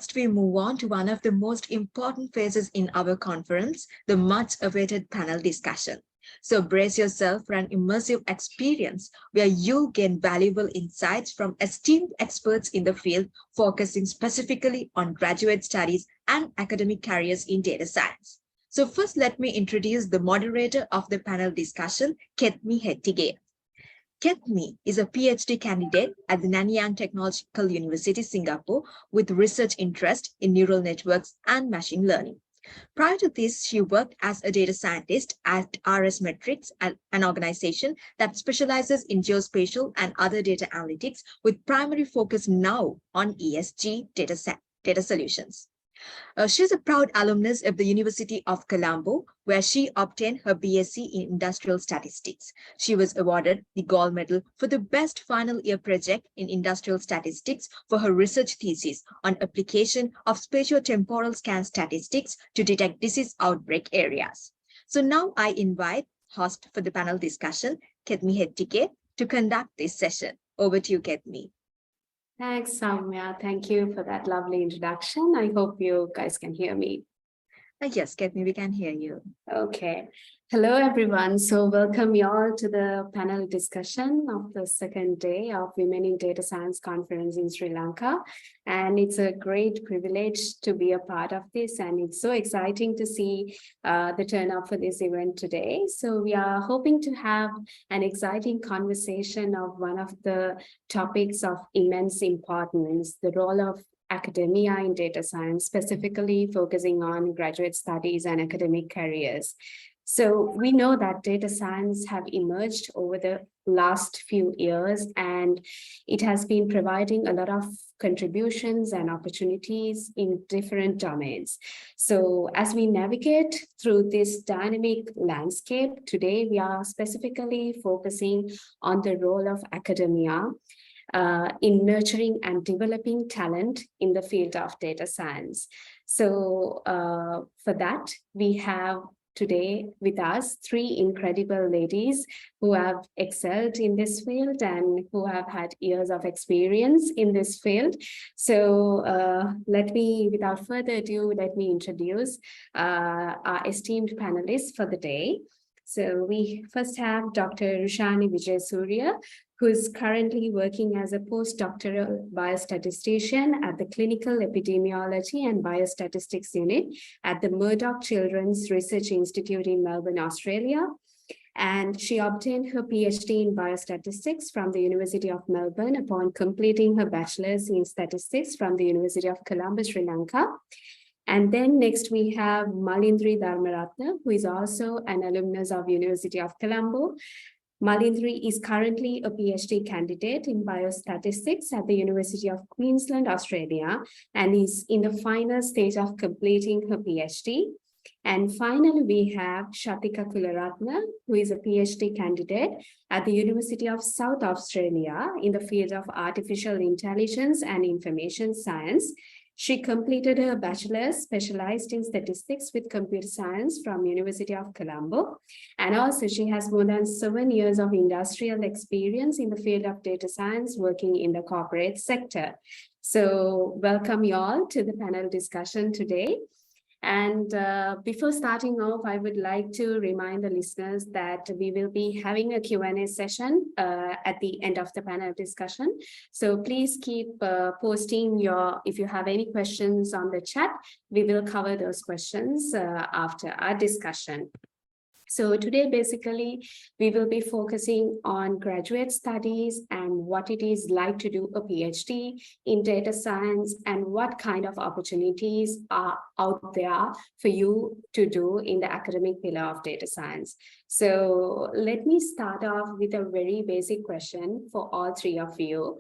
next we move on to one of the most important phases in our conference, the much awaited panel discussion. So brace yourself for an immersive experience where you gain valuable insights from esteemed experts in the field, focusing specifically on graduate studies and academic careers in data science. So first, let me introduce the moderator of the panel discussion, Kethmi Hettige. Kethmi is a PhD candidate at the Nanyang Technological University, Singapore, with research interest in neural networks and machine learning. Prior to this, she worked as a data scientist at RS Metrics, an organization that specializes in geospatial and other data analytics, with primary focus now on ESG data solutions. She's a proud alumnus of the University of Colombo, where she obtained her BSc in Industrial Statistics. She was awarded the Gold Medal for the best final year project in Industrial Statistics for her research thesis on application of spatio-temporal scan statistics to detect disease outbreak areas. So now I invite host for the panel discussion, Kethmi Hettige, to conduct this session. Over to you, Kethmi. Thanks, Soumya. Thank you for that lovely introduction. I hope you guys can hear me. Yes, Kethmi, we can hear you. Okay. Hello, everyone. So welcome you all to the panel discussion of the second day of Women in Data Science Conference in Sri Lanka. And it's a great privilege to be a part of this. And it's so exciting to see the turnout for this event today. So we are hoping to have an exciting conversation of one of the topics of immense importance, the role of academia in data science, specifically focusing on graduate studies and academic careers. So we know that data science have emerged over the last few years, and it has been providing a lot of contributions and opportunities in different domains. So as we navigate through this dynamic landscape, today we are specifically focusing on the role of academia in nurturing and developing talent in the field of data science. So for that, we have today with us three incredible ladies who have excelled in this field and who have had years of experience in this field. So without further ado, let me introduce our esteemed panelists for the day. So we first have Dr. Rushani Wijesuriya, who is currently working as a postdoctoral biostatistician at the Clinical Epidemiology and Biostatistics Unit at the Murdoch Children's Research Institute in Melbourne, Australia. And she obtained her PhD in biostatistics from the University of Melbourne upon completing her bachelor's in statistics from the University of Colombo, Sri Lanka. And then next we have Malindrie Dharmaratne, who is also an alumnus of University of Colombo. Malindrie is currently a PhD candidate in biostatistics at the University of Queensland, Australia, and is in the final stage of completing her PhD. And finally, we have Shathika Kularatne, who is a PhD candidate at the University of South Australia in the field of artificial intelligence and information science. She completed her bachelor's specialized in statistics with computer science from University of Colombo. And also she has more than 7 years of industrial experience in the field of data science working in the corporate sector. So welcome you all to the panel discussion today. And before starting off, I would like to remind the listeners that we will be having a Q&A session at the end of the panel discussion. So please keep posting if you have any questions on the chat. We will cover those questions after our discussion. So today, basically, we will be focusing on graduate studies and what it is like to do a PhD in data science and what kind of opportunities are out there for you to do in the academic pillar of data science. So let me start off with a very basic question for all three of you.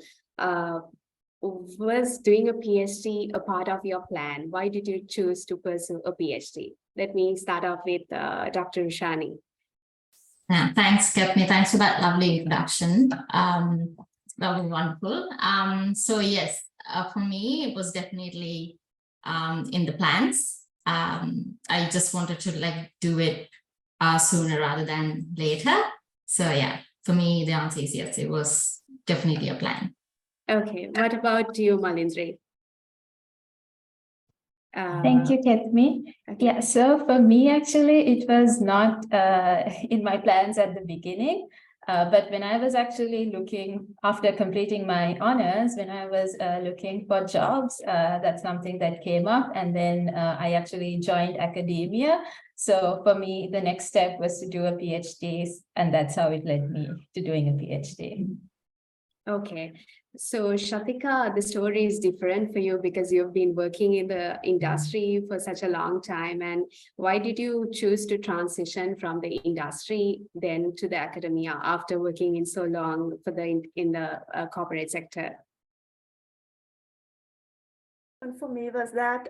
Was doing a PhD a part of your plan? Why did you choose to pursue a PhD? Let me start off with Dr. Rushani. Thanks, Kethmi. Thanks for that lovely introduction. That was wonderful. So yes, for me, it was definitely in the plans. I just wanted to do it sooner rather than later. So yeah, for me, the answer is yes, it was definitely a plan. Okay, what about you, Malindrie? Thank you, Kethmi. Okay. Yeah, so for me, actually, it was not in my plans at the beginning. But when I was actually looking, after completing my honors, when I was looking for jobs, that's something that came up. And then I actually joined academia. So for me, the next step was to do a PhD, and that's how it led me to doing a PhD. Okay. So Shathika, the story is different for you because you've been working in the industry for such a long time. And why did you choose to transition from the industry then to the academia after working in so long for in the corporate sector? And for me was that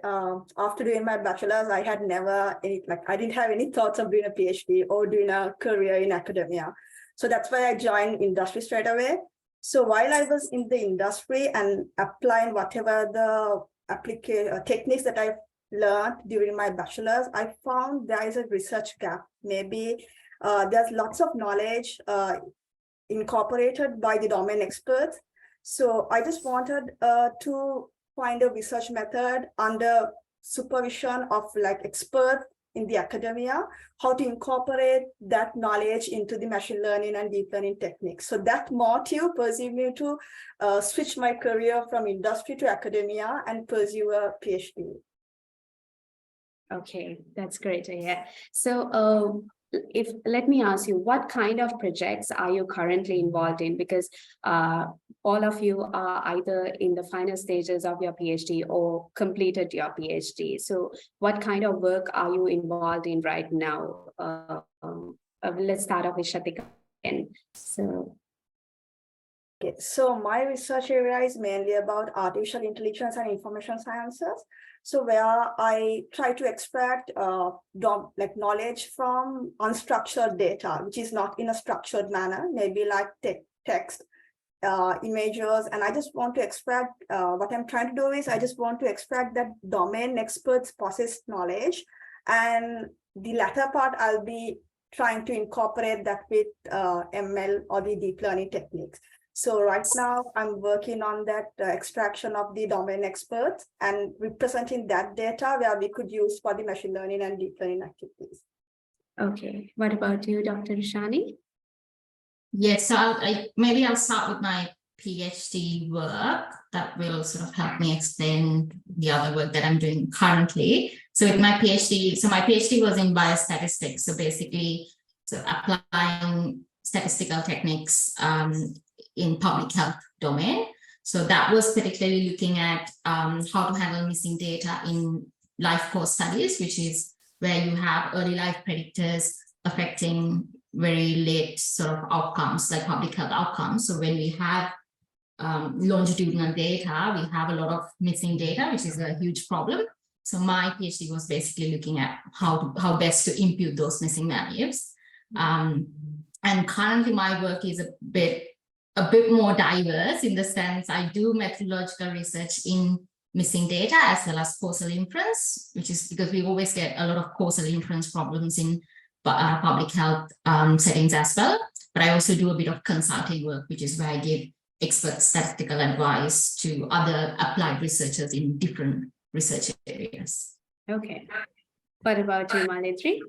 after doing my bachelor's, I had never I didn't have any thoughts of doing a PhD or doing a career in academia. So that's why I joined industry straight away. So while I was in the industry and applying whatever the techniques that I learned during my bachelor's, I found there is a research gap. Maybe there's lots of knowledge incorporated by the domain experts. So I just wanted to find a research method under supervision of experts in the academia, how to incorporate that knowledge into the machine learning and deep learning techniques. So that motive pursued me to switch my career from industry to academia and pursue a PhD. Okay, that's great to hear. So let me ask you, what kind of projects are you currently involved in? Because all of you are either in the final stages of your PhD or completed your PhD. So what kind of work are you involved in right now? Let's start off with Shathika. Okay, so my research area is mainly about artificial intelligence and information sciences. So where I try to extract knowledge from unstructured data, which is not in a structured manner, maybe like text, images. And I just want to extract, what I'm trying to do is I just want to extract that domain experts process knowledge. And the latter part, I'll be trying to incorporate that with ML or the deep learning techniques. So right now I'm working on that extraction of the domain experts and representing that data where we could use for the machine learning and deep learning activities. Okay, what about you, Dr. Rushani? Yes, so maybe I'll start with my PhD work that will sort of help me explain the other work that I'm doing currently. So with my PhD, my PhD was in biostatistics. So basically, applying statistical techniques in public health domain. So that was particularly looking at how to handle missing data in life course studies, which is where you have early life predictors affecting very late sort of outcomes, like public health outcomes. So when we have longitudinal data, we have a lot of missing data, which is a huge problem. So my PhD was basically looking at how best to impute those missing values. And currently my work is a bit more diverse in the sense I do methodological research in missing data as well as causal inference, which is because we always get a lot of causal inference problems in public health settings as well. But I also do a bit of consulting work, which is where I give expert statistical advice to other applied researchers in different research areas. Okay. What about you, Malindrie?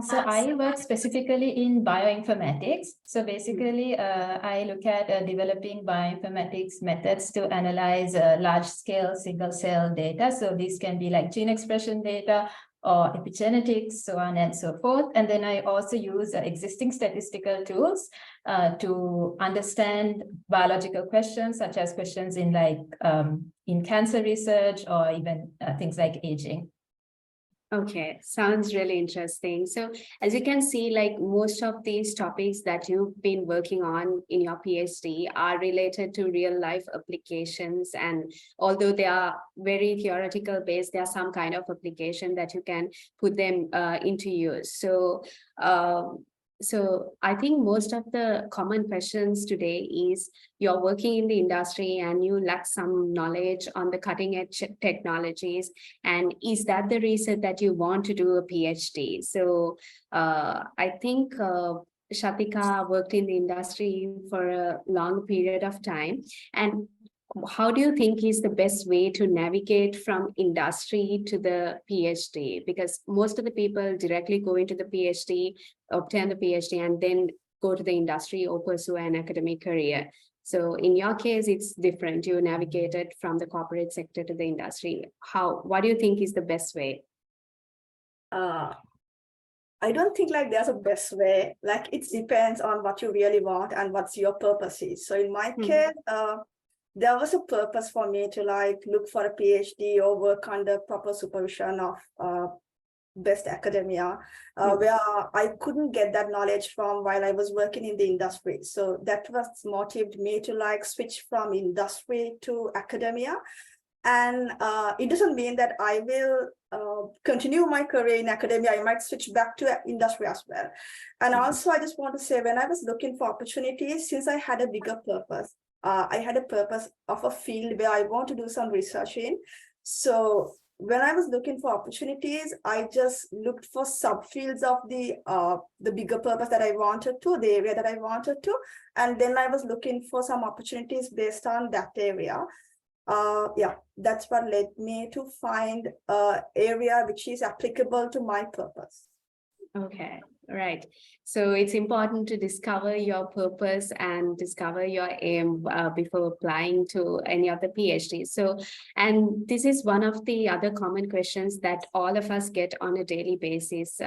So I work specifically in bioinformatics. So basically, I look at developing bioinformatics methods to analyze large-scale single-cell data. So these can be like gene expression data or epigenetics, so on and so forth. And then I also use existing statistical tools to understand biological questions, such as questions in in cancer research or even things like aging. Okay, sounds really interesting. So as you can see, like most of these topics that you've been working on in your PhD are related to real life applications. And although they are very theoretical based, there are some kind of application that you can put them into use. So I think most of the common questions today is you're working in the industry and you lack some knowledge on the cutting edge technologies. And is that the reason that you want to do a PhD? So I think Shathika worked in the industry for a long period of time. And how do you think is the best way to navigate from industry to the PhD? Because most of the people directly go into the PhD, obtain the PhD, and then go to the industry or pursue an academic career. So in your case, it's different. You navigated from the corporate sector to the industry. What do you think is the best way? I don't think like there's a best way. Like it depends on what you really want and what's your purpose is. So in my case, there was a purpose for me to like look for a PhD or work under proper supervision of best academia, where I couldn't get that knowledge from while I was working in the industry. So that was motivated me to like switch from industry to academia. And it doesn't mean that I will continue my career in academia. I might switch back to industry as well. And also, I just want to say, when I was looking for opportunities, since I had a bigger purpose, I had a purpose of a field where I want to do some research in. So when I was looking for opportunities, I just looked for subfields of the bigger purpose that I wanted to, the area that I wanted to. And then I was looking for some opportunities based on that area. Yeah, that's what led me to find an area which is applicable to my purpose. Okay, right. So it's important to discover your purpose and discover your aim before applying to any of the PhDs. So, and this is one of the other common questions that all of us get on a daily basis.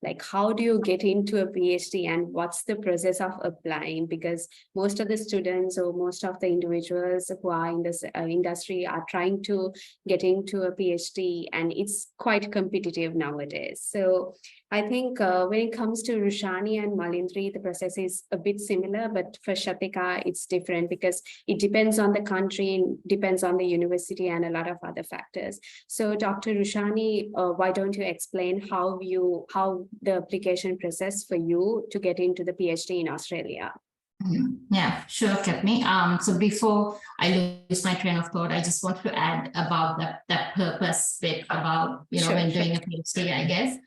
Like, how do you get into a PhD and what's the process of applying? Because most of the students or most of the individuals who are in this industry are trying to get into a PhD, and it's quite competitive nowadays. So I think when it comes to Rushani and Malindrie, the process is a bit similar, but for Shathika, it's different because it depends on the country, depends on the university and a lot of other factors. So Dr. Rushani, why don't you explain how the application process for you to get into the PhD in Australia? Yeah, sure, Kethmi. So before I lose my train of thought, I just want to add about that purpose bit about, when doing a PhD, I guess.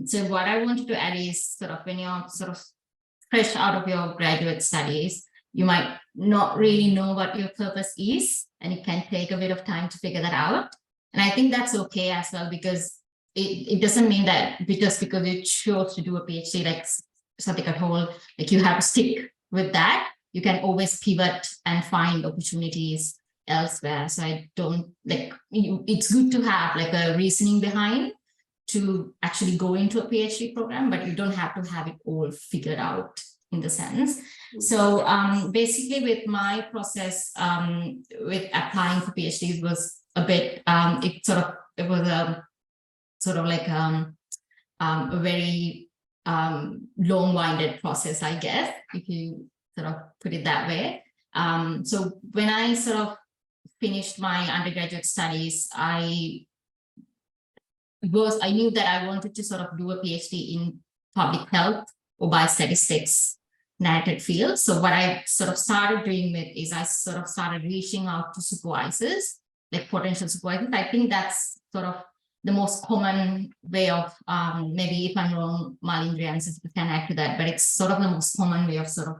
So what I wanted to add is sort of when you're sort of fresh out of your graduate studies, you might not really know what your purpose is, and it can take a bit of time to figure that out. And I think that's okay as well, because it doesn't mean that just because you chose to do a PhD, like Shathika told, like you have to stick with that. You can always pivot and find opportunities elsewhere. So I don't it's good to have like a reasoning behind to actually go into a PhD program, but you don't have to have it all figured out in the sense. So basically with my process with applying for PhDs was a bit, it was a sort of like a very long-winded process, I guess, if you sort of put it that way. So when I sort of finished my undergraduate studies, I knew that I wanted to sort of do a PhD in public health or biostatistics narrative field. So what I sort of started doing with is I sort of started reaching out to supervisors, like potential supervisors. I think that's sort of the most common way of, maybe if I'm wrong, Malindrie can add to that, but it's sort of the most common way of sort of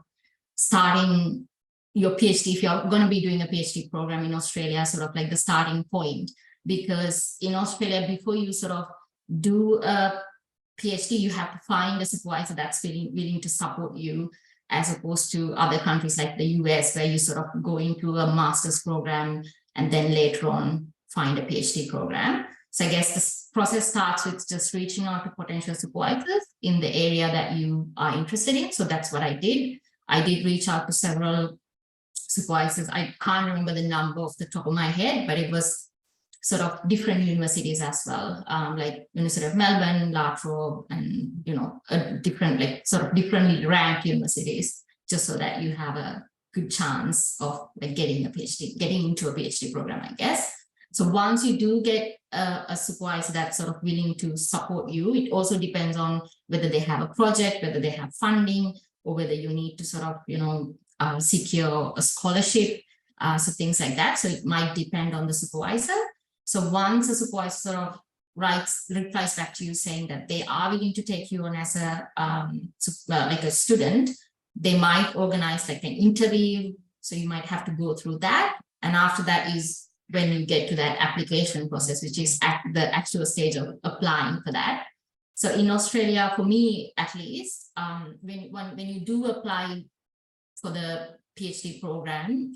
starting your PhD, if you're going to be doing a PhD program in Australia, sort of like the starting point. Because in Australia, before you sort of do a PhD, you have to find a supervisor that's willing to support you, as opposed to other countries like the US, where you sort of go into a master's program and then later on find a PhD program. So I guess this process starts with just reaching out to potential supervisors in the area that you are interested in. So that's what I did. I did reach out to several supervisors. I can't remember the number off the top of my head, but it was sort of different universities as well, like University of Melbourne, La Trobe, and different, like sort of differently ranked universities, just so that you have a good chance of like getting into a PhD program, I guess. So once you do get a supervisor that's sort of willing to support you, it also depends on whether they have a project, whether they have funding, or whether you need to sort of, secure a scholarship, so things like that. So it might depend on the supervisor. So once a supervisor sort of replies back to you saying that they are willing to take you on as a like a student, they might organize like an interview. So you might have to go through that. And after that is when you get to that application process, which is at the actual stage of applying for that. So in Australia, for me at least, when you do apply for the PhD program,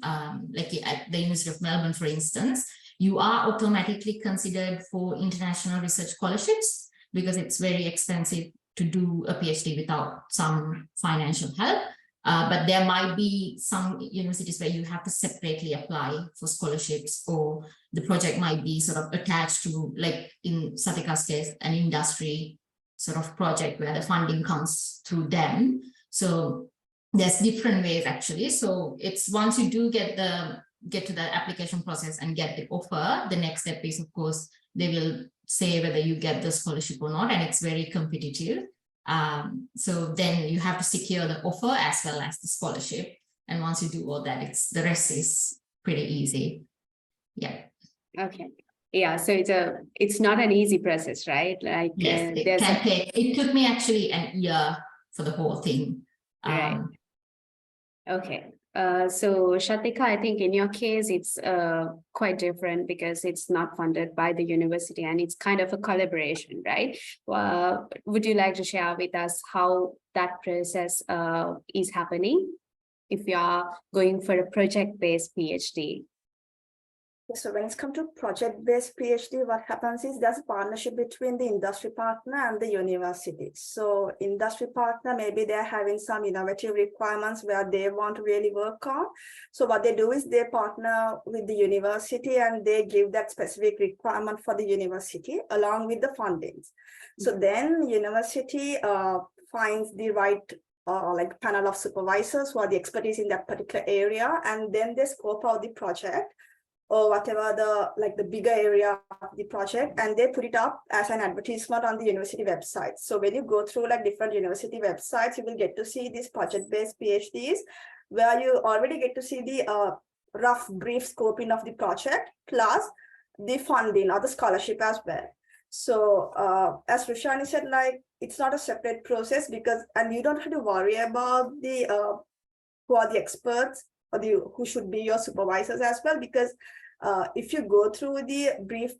like at the University of Melbourne, for instance, you are automatically considered for international research scholarships because it's very expensive to do a PhD without some financial help. But there might be some universities where you have to separately apply for scholarships, or the project might be sort of attached to, like in Shathika's case, an industry sort of project where the funding comes through them. So there's different ways actually. So it's once you do get to the application process and get the offer, the next step is, of course, they will say whether you get the scholarship or not, and it's very competitive. So then you have to secure the offer as well as the scholarship. And once you do all that, the rest is pretty easy. Yeah. Okay. Yeah. So it's not an easy process, right? Like yes, it took me actually a year for the whole thing. Right. Okay. So Shathika, I think in your case, it's quite different because it's not funded by the university and it's kind of a collaboration, right? Would you like to share with us how that process is happening if you are going for a project-based PhD? So when it's come to project-based PhD, what happens is there's a partnership between the industry partner and the university. So industry partner, maybe they're having some innovative requirements where they want to really work on. So what they do is they partner with the university and they give that specific requirement for the university along with the fundings. So then university finds the right like panel of supervisors who are the expertise in that particular area, and then they scope out the project or whatever the bigger area of the project, and they put it up as an advertisement on the university website. So when you go through like different university websites, you will get to see these project-based PhDs where you already get to see the rough brief scoping of the project plus the funding or the scholarship as well. So as Rushani said, like it's not a separate process and you don't have to worry about the who are the experts or who should be your supervisors as well, because if you go through the brief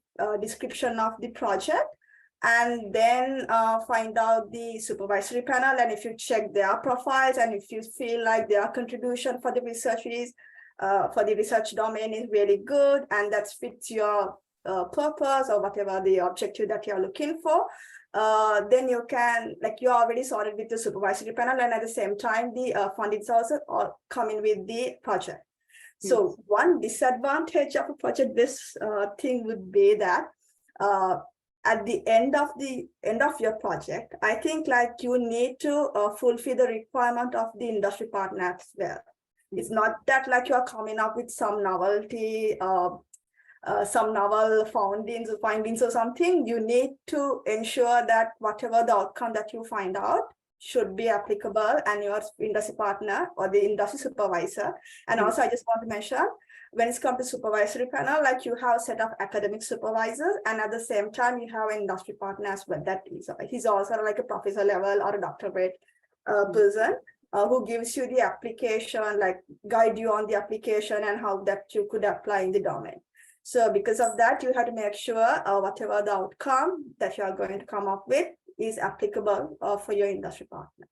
description of the project and then find out the supervisory panel, and if you check their profiles and if you feel like their contribution for the research for the research domain is really good and that fits your purpose or whatever the objective that you're looking for, then you can, like, you're already sorted with the supervisory panel, and at the same time the fundings also come in with the project. So one disadvantage of a project-based thing would be that at the end of your project, I think like you need to fulfill the requirement of the industry partner as well. It's not that like you're coming up with some novelty, some novel findings or something. You need to ensure that whatever the outcome that you find out should be applicable, and your industry partner or the industry supervisor. And also I just want to mention, when it's come to supervisory panel, like you have a set of academic supervisors, and at the same time you have an industry partner as well. That is, he's also like a professor level or a doctorate person who gives you the application, like guide you on the application and how that you could apply in the domain. So because of that, you have to make sure whatever the outcome that you are going to come up with is applicable for your industry partner.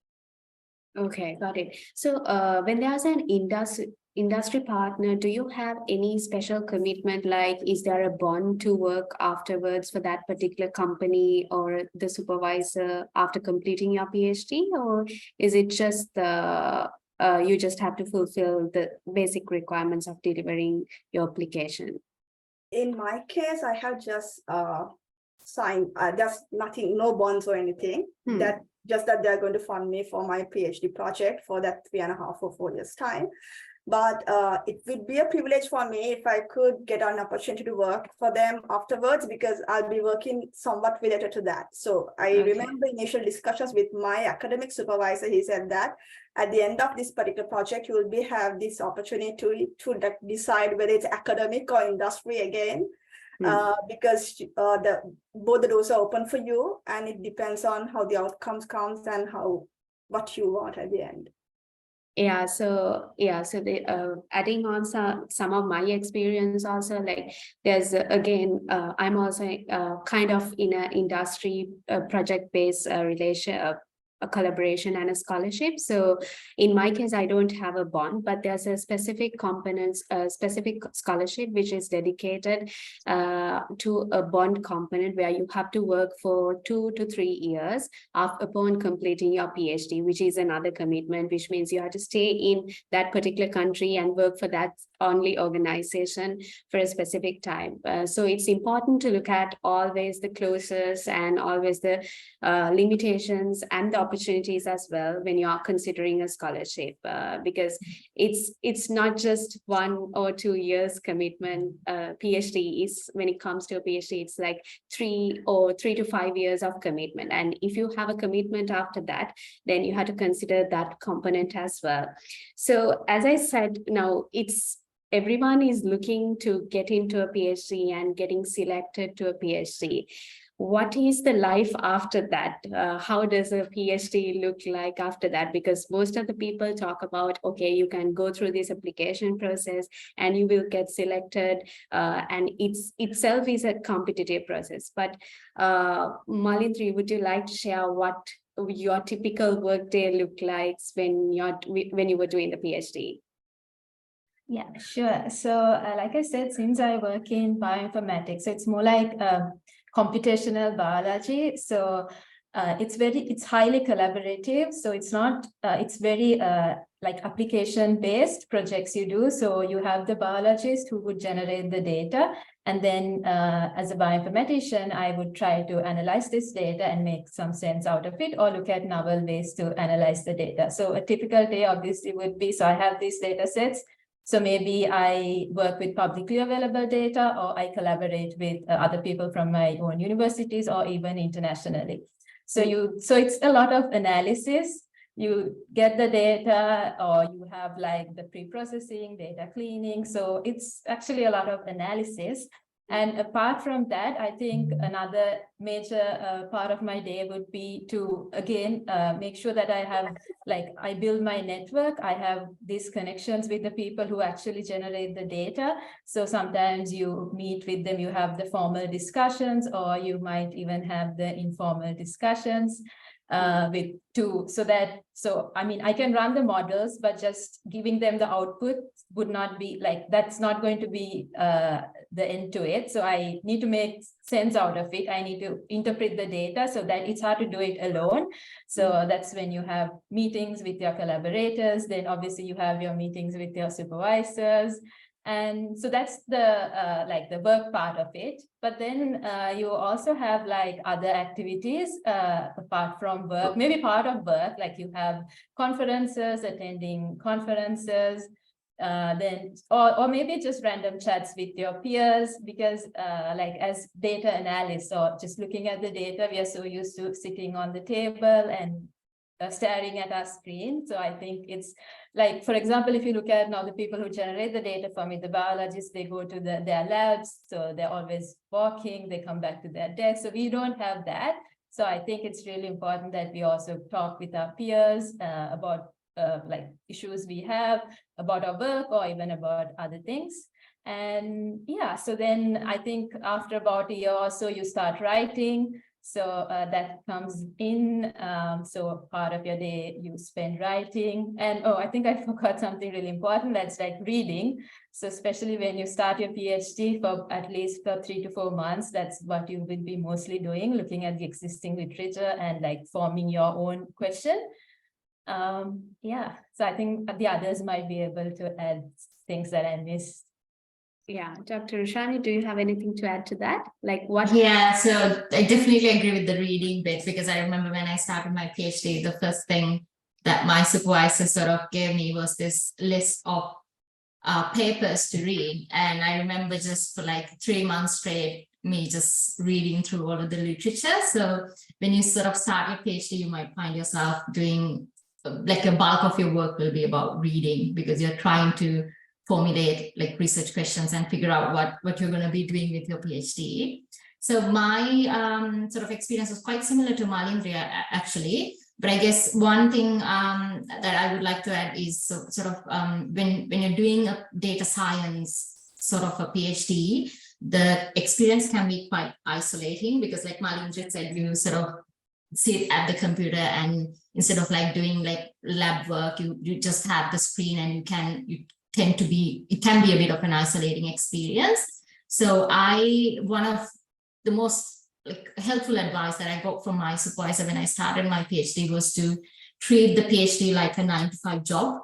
Okay, got it. So when there's an industry partner, do you have any special commitment? Like, is there a bond to work afterwards for that particular company or the supervisor after completing your PhD? Or is it just you just have to fulfill the basic requirements of delivering your application? In my case, I have just signed, there's nothing, no bonds or anything. That just that they're going to fund me for my PhD project for that 3.5 or 4 years time. But it would be a privilege for me if I could get an opportunity to work for them afterwards, because I'll be working somewhat related to that. So I remember initial discussions with my academic supervisor. He said that at the end of this particular project, you will have this opportunity to decide whether it's academic or industry again, because both the doors are open for you, and it depends on how the outcomes comes and what you want at the end. So adding on some of my experience also, like there's again, I'm also kind of in an industry project-based a collaboration and a scholarship. So in my case, I don't have a bond, but there's a specific components, a specific scholarship which is dedicated to a bond component where you have to work for 2 to 3 years upon completing your PhD, which is another commitment, which means you have to stay in that particular country and work for that only organization for a specific time. So it's important to look at always the closures and always the limitations and the opportunities as well when you are considering a scholarship, because it's not just 1 or 2 years commitment. PhD is, when it comes to a PhD, it's like 3 to 5 years of commitment. And if you have a commitment after that, then you have to consider that component as well. So as I said, now everyone is looking to get into a PhD and getting selected to a PhD. What is the life after that? How does a PhD look like after that? Because most of the people talk about, okay, you can go through this application process and you will get selected, and itself is a competitive process. But Malindrie, would you like to share what your typical workday look like when you were doing the PhD? Yeah, sure. So like I said, since I work in bioinformatics, so it's more like computational biology. So it's highly collaborative. So it's not, it's very like application-based projects you do. So you have the biologist who would generate the data. And then as a bioinformatician, I would try to analyze this data and make some sense out of it, or look at novel ways to analyze the data. So a typical day obviously would be, so I have these data sets. So maybe I work with publicly available data, or I collaborate with other people from my own universities, or even internationally. So it's a lot of analysis. You get the data, or you have like the pre-processing, data cleaning. So it's actually a lot of analysis. And apart from that, I think another major part of my day would be to, again, make sure that I build my network. I have these connections with the people who actually generate the data. So sometimes you meet with them, you have the formal discussions, or you might even have the informal discussions so I mean, I can run the models, but just giving them the output would not be like, that's not going to be the end to it. So I need to make sense out of it. I need to interpret the data, so that it's hard to do it alone. So that's when you have meetings with your collaborators. Then obviously you have your meetings with your supervisors. And so that's the work part of it. But then you also have like other activities apart from work, maybe part of work, like you have conferences, attending conferences, then or maybe just random chats with your peers, because like as data analysts, or just looking at the data, we are so used to sitting on the table and staring at our screen. So I think it's like, for example, if you look at now the people who generate the data for me, the biologists, they go to their labs, so they're always walking, they come back to their desk. So we don't have that. So I think it's really important that we also talk with our peers about like issues we have, about our work, or even about other things. And yeah, so then I think after about a year or so, you start writing. So that comes in. So part of your day you spend writing. And I think I forgot something really important. That's like reading. So especially when you start your PhD, for at least for 3 to 4 months, that's what you will be mostly doing, looking at the existing literature and like forming your own question. Yeah, so I think the others might be able to add things that I missed. Yeah, Dr. Rushani, do you have anything to add to that? Like what? Yeah, so I definitely agree with the reading bit, because I remember when I started my PhD, the first thing that my supervisor sort of gave me was this list of papers to read. And I remember just for like 3 months straight, me just reading through all of the literature. So when you sort of start your PhD, you might find yourself doing like a bulk of your work will be about reading, because you're trying to formulate like research questions and figure out what you're going to be doing with your PhD. So my sort of experience was quite similar to Malindrie, actually. But I guess one thing that I would like to add is sort of when you're doing a data science sort of a PhD, the experience can be quite isolating because, like Malindrie said, you sort of sit at the computer and instead of like doing like lab work, you just have the screen and it can be a bit of an isolating experience. So one of the most like helpful advice that I got from my supervisor when I started my PhD was to treat the PhD like a 9-to-5 job.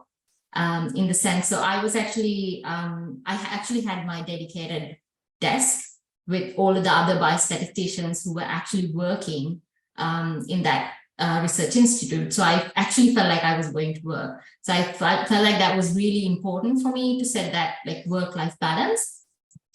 In the sense, so I was actually, I actually had my dedicated desk with all of the other biostatisticians who were actually working in that research institute. So I actually felt like I was going to work. So I felt like that was really important for me to set that like work-life balance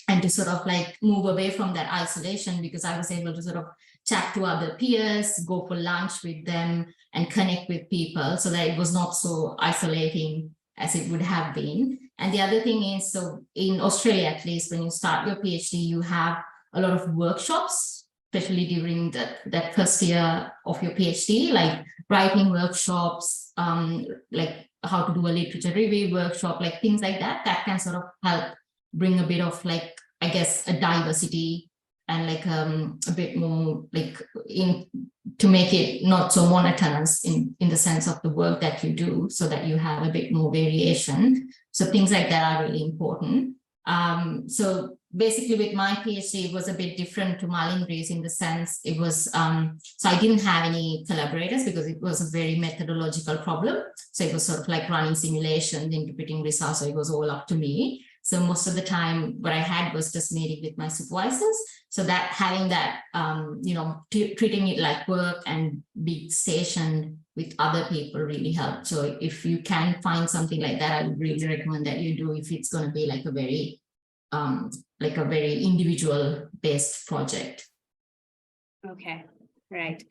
and to sort of like move away from that isolation, because I was able to sort of chat to other peers, go for lunch with them and connect with people so that it was not so isolating as it would have been. And the other thing is, so in Australia, at least when you start your PhD, you have a lot of workshops, especially during that first year of your PhD, like writing workshops, like how to do a literature review workshop, like things like that, that can sort of help bring a bit of like, I guess, a diversity and like a bit more like to make it not so monotonous in the sense of the work that you do, so that you have a bit more variation. So things like that are really important. So basically with my PhD, it was a bit different to Malindrie's in the sense it was, so I didn't have any collaborators because it was a very methodological problem. So it was sort of like running simulations, interpreting results, so it was all up to me. So most of the time what I had was just meeting with my supervisors. So that having that, treating it like work and be stationed with other people really helped. So if you can find something like that, I would really recommend that you do if it's going to be like a very individual based project. Okay, right.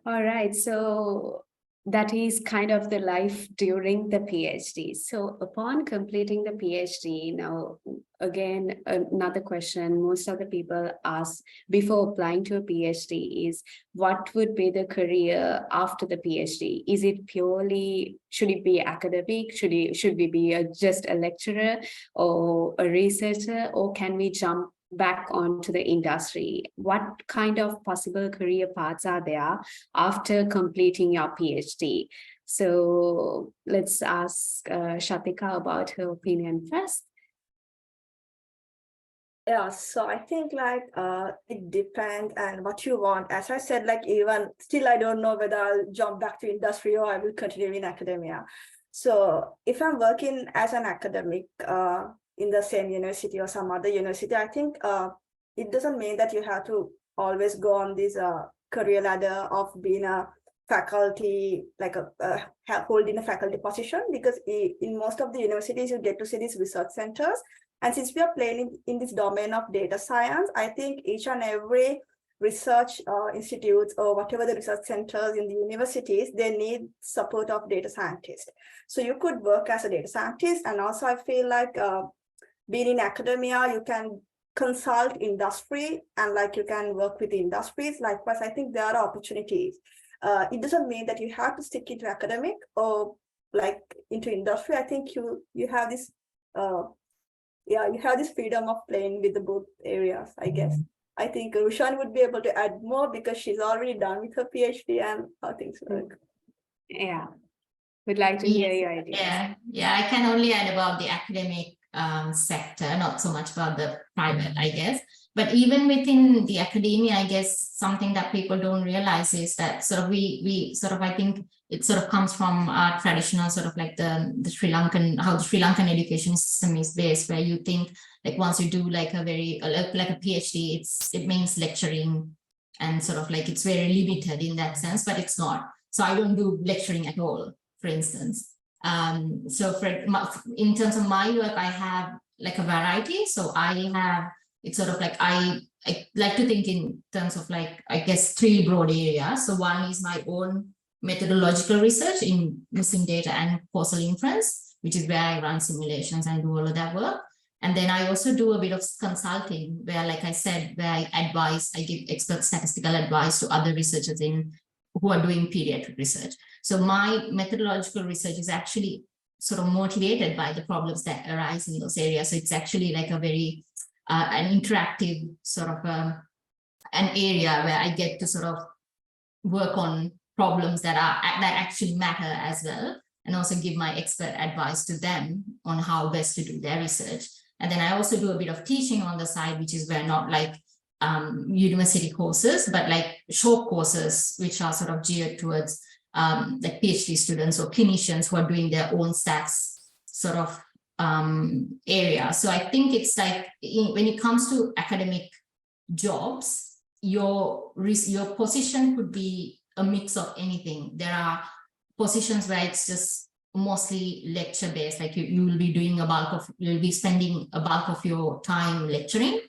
All right. So that is kind of the life during the PhD. So upon completing the PhD, now again, another question most of the people ask before applying to a PhD is, what would be the career after the PhD? Is it purely, should it be academic? Should we be just a lecturer or a researcher, or can we jump back onto the industry? What kind of possible career paths are there after completing your PhD? So let's ask Shathika about her opinion first. Yeah, so I think like it depends on what you want. As I said, like even still, I don't know whether I'll jump back to industry or I will continue in academia. So if I'm working as an academic in the same university or some other university, I think it doesn't mean that you have to always go on this career ladder of being a faculty, like holding a faculty position, because in most of the universities, you get to see these research centers. And since we are playing in this domain of data science, I think each and every research institutes or whatever the research centers in the universities, they need support of data scientists. So you could work as a data scientist. And also I feel like being in academia, you can consult industry and like you can work with industries. Likewise, I think there are opportunities. It doesn't mean that you have to stick into academic or like into industry. I think you have this, you have this freedom of playing with the both areas, I guess. I think Rushani would be able to add more because she's already done with her PhD and how things work. Yeah, would like to hear your ideas. Yeah, I can only add about the academic sector, not so much about the private, I guess. But even within the academia, I guess something that people don't realize is that sort of we sort of, I think it sort of comes from our traditional sort of like the Sri Lankan, how the Sri Lankan education system is based, where you think like once you do like a very like a PhD, it means lecturing and sort of like it's very limited in that sense, but it's not. So I don't do lecturing at all, for instance. So in terms of my work, I have like a variety. So I have, it's sort of like I like to think in terms of like, I guess, 3 broad areas. So one is my own methodological research in using data and causal inference, which is where I run simulations and do all of that work. And then I also do a bit of consulting where, like I said, where I give expert statistical advice to other researchers who are doing pediatric research. So my methodological research is actually sort of motivated by the problems that arise in those areas. So it's actually like a very an interactive sort of an area where I get to sort of work on problems that actually matter as well, and also give my expert advice to them on how best to do their research. And then I also do a bit of teaching on the side, which is where not like university courses, but like short courses, which are sort of geared towards like PhD students or clinicians who are doing their own stats sort of area. So I think it's like when it comes to academic jobs, your position could be a mix of anything. There are positions where it's just mostly lecture based, like you will be doing you'll be spending a bulk of your time lecturing,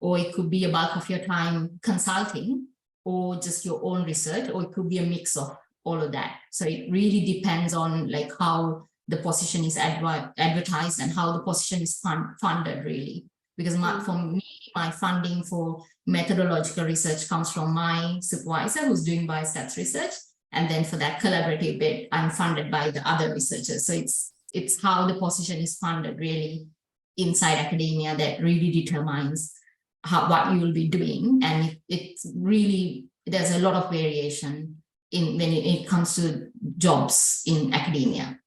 or it could be a bulk of your time consulting, or just your own research, or it could be a mix of all of that. So it really depends on like how the position is advertised and how the position is funded really. Because for me, my funding for methodological research comes from my supervisor who's doing biostats research. And then for that collaborative bit, I'm funded by the other researchers. So it's how the position is funded really inside academia that really determines what you will be doing. And it's really, there's a lot of variation when it comes to jobs in academia.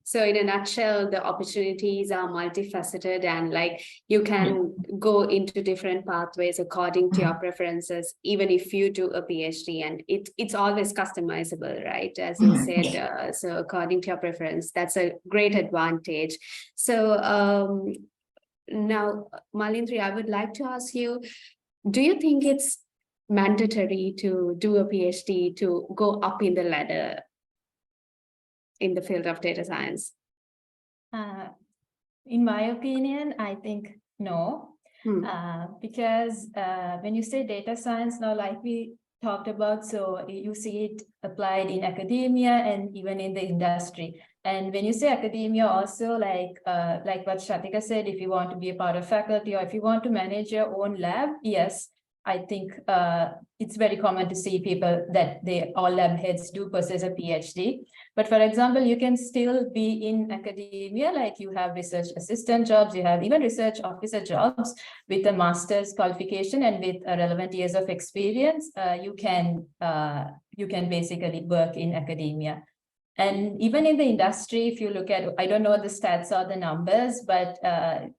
So in a nutshell, the opportunities are multifaceted, and like you can go into different pathways according to your preferences, even if you do a PhD, and it's always customizable, right? As you said, so according to your preference, that's a great advantage. So now, Malindrie, I would like to ask you, do you think it's mandatory to do a PhD to go up in the ladder in the field of data science? In my opinion, I think no, because when you say data science now, like we talked about, so you see it applied in academia and even in the industry. And when you say academia also, like what Shathika said, if you want to be a part of faculty or if you want to manage your own lab, yes, I think it's very common to see people that all lab heads do possess a PhD. But for example, you can still be in academia, like you have research assistant jobs, you have even research officer jobs with a master's qualification and with relevant years of experience. You can basically work in academia. And even in the industry, if you look at, I don't know the stats or the numbers, but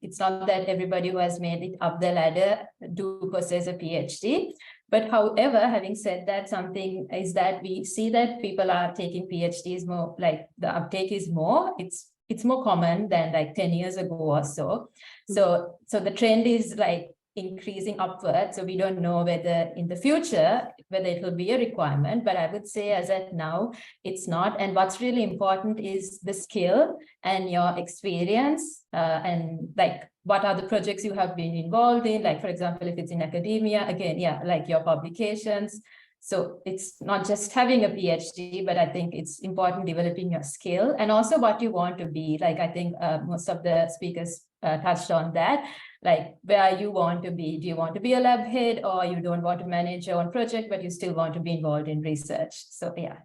it's not that everybody who has made it up the ladder do possess a PhD. But however, having said that, something is that we see that people are taking PhDs more, like the uptake is more, it's more common than like 10 years ago or so. So the trend is like increasing upward. So we don't know whether in the future, whether it will be a requirement, but I would say as at now, it's not. And what's really important is the skill and your experience and like, what are the projects you have been involved in? Like, for example, if it's in academia, again, yeah, like your publications. So it's not just having a PhD, but I think it's important developing your skill and also what you want to be. Like, I think most of the speakers touched on that, like where you want to be. Do you want to be a lab head, or you don't want to manage your own project, but you still want to be involved in research? So yeah,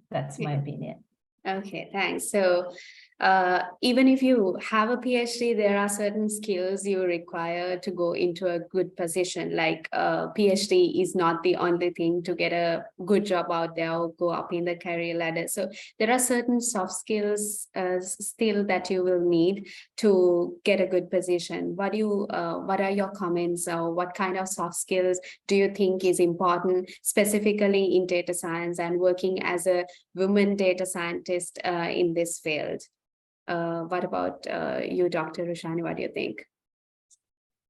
that's my opinion. Okay, thanks. So even if you have a PhD, there are certain skills you require to go into a good position. Like PhD is not the only thing to get a good job out there or go up in the career ladder. So there are certain soft skills still that you will need to get a good position. What are your comments, or what kind of soft skills do you think is important, specifically in data science and working as a woman data scientist in this field? What about you, Dr. Rushani? What do you think?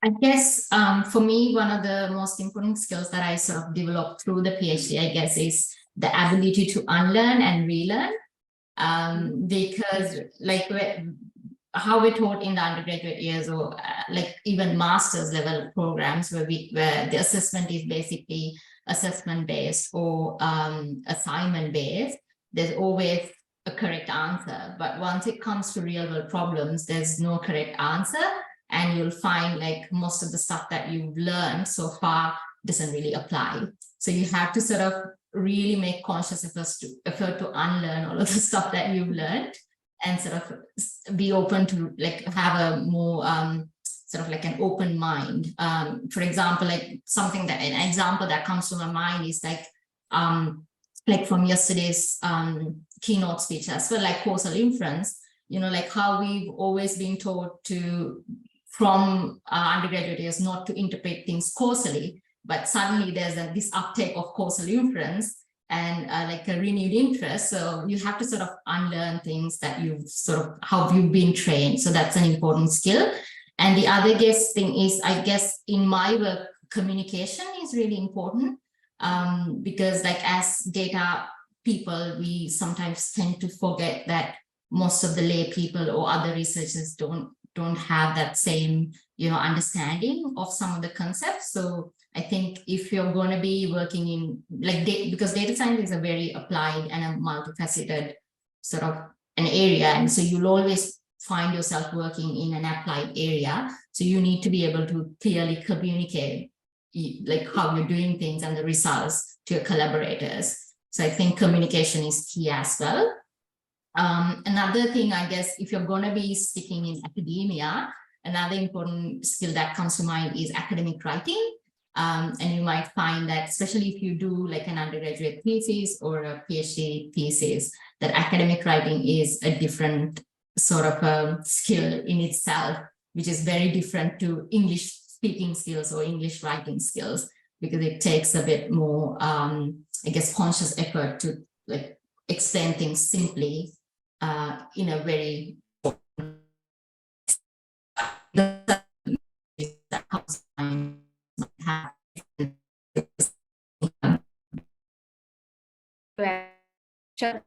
I guess for me, one of the most important skills that I sort of developed through the PhD, I guess, is the ability to unlearn and relearn. Because like how we're taught in the undergraduate years, or like even master's level programs where the assessment is basically assessment based or assignment based, there's always a correct answer. But once it comes to real world problems, there's no correct answer. And you'll find like most of the stuff that you've learned so far doesn't really apply. So you have to sort of really make conscious effort to unlearn all of the stuff that you've learned, and sort of be open to like have a more sort of like an open mind. For example, like an example that comes to my mind is like from yesterday's keynote speech as well, like causal inference, you know, like how we've always been taught to, from undergraduate years, not to interpret things causally, but suddenly there's this uptake of causal inference and like a renewed interest. So you have to sort of unlearn things that you've sort of, how you've been trained. So that's an important skill. And the other thing is, I guess in my work, communication is really important, because like as data people, we sometimes tend to forget that most of the lay people or other researchers don't have that same, you know, understanding of some of the concepts. So I think if you're going to be working in like because data science is a very applied and a multifaceted sort of an area, and so you'll always find yourself working in an applied area. So you need to be able to clearly communicate like how you're doing things and the results to your collaborators. So I think communication is key as well. Another thing, I guess, if you're going to be sticking in academia, another important skill that comes to mind is academic writing. And you might find that, especially if you do like an undergraduate thesis or a PhD thesis, that academic writing is a different sort of a skill in itself, which is very different to English speaking skills or English writing skills, because it takes a bit more, I guess, conscious effort to like explain things simply in a very Sure.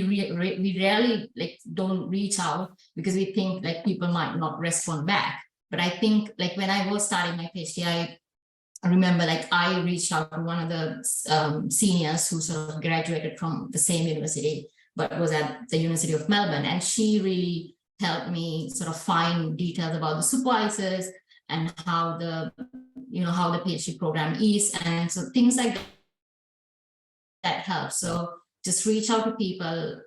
we rarely like don't reach out because we think like people might not respond back. But I think like when I was starting my PhD, I remember like I reached out to one of the seniors who sort of graduated from the same university, but was at the University of Melbourne. And she really helped me sort of find details about the supervisors and how the, you know, how the PhD program is. And so things like that help. So just reach out to people.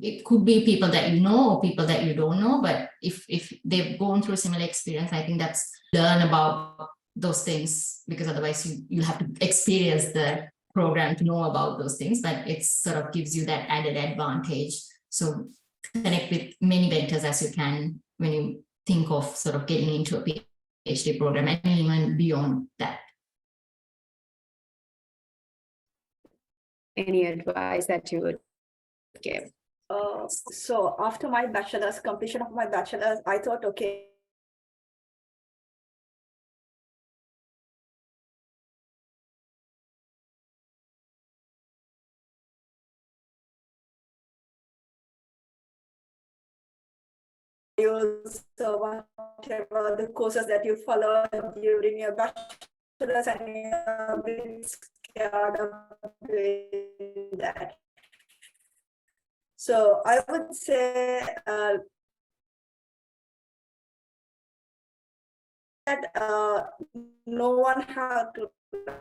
It could be people that you know or people that you don't know, but if they've gone through a similar experience, I think that's learn about those things, because otherwise you have to experience the program to know about those things, but it sort of gives you that added advantage. So connect with many mentors as you can when you think of sort of getting into a PhD program and even beyond that. Any advice that you would give? So after my bachelor's, completion of my bachelor's, I thought, okay, so whatever the courses that you follow during your bachelor's, and you're really scared of doing that. So I would say that no one has to,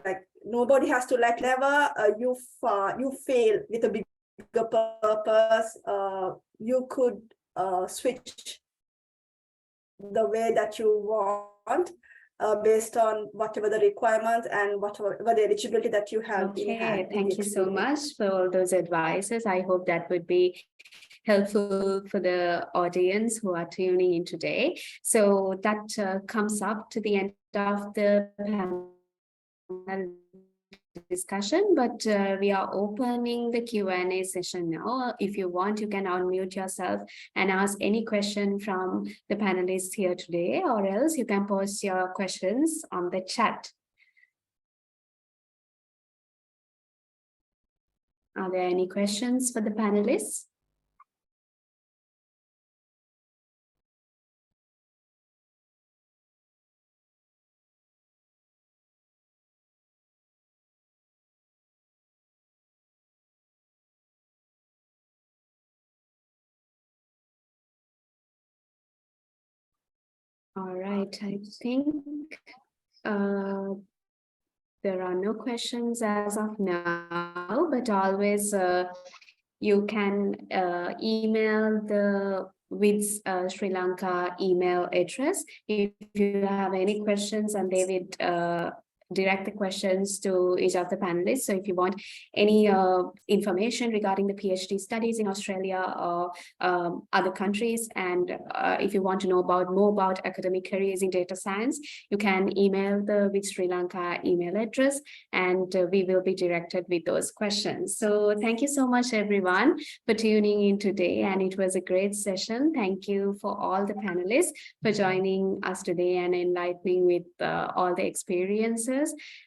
like, nobody has to, like, never you fail with a bigger purpose. You could switch the way that you want based on whatever the requirements and whatever the eligibility that you have. Okay, thank you so much for all those advices. I hope that would be helpful for the audience who are tuning in today. So that comes up to the end of the panel discussion, but we are opening the Q&A session now. If you want, you can unmute yourself and ask any question from the panelists here today, or else you can post your questions on the chat. Are there any questions for the panelists? All right, I think there are no questions as of now, but always you can email the WiDS Sri Lanka email address if you have any questions, and they would direct the questions to each of the panelists. So if you want any information regarding the PhD studies in Australia or other countries, and if you want to know more about academic careers in data science, you can email the WiDS Sri Lanka email address, and we will be directed with those questions. So thank you so much, everyone, for tuning in today, and it was a great session. Thank you for all the panelists for joining us today and enlightening with all the experiences.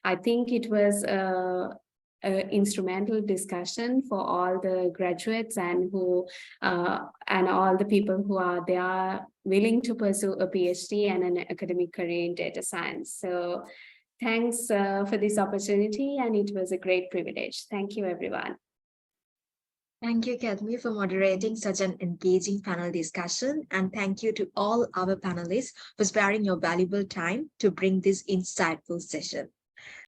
I think it was an instrumental discussion for all the graduates and all the people who are there willing to pursue a PhD and an academic career in data science. So thanks for this opportunity, and it was a great privilege. Thank you, everyone. Thank you, Kethmi, for moderating such an engaging panel discussion. And thank you to all our panelists for sparing your valuable time to bring this insightful session.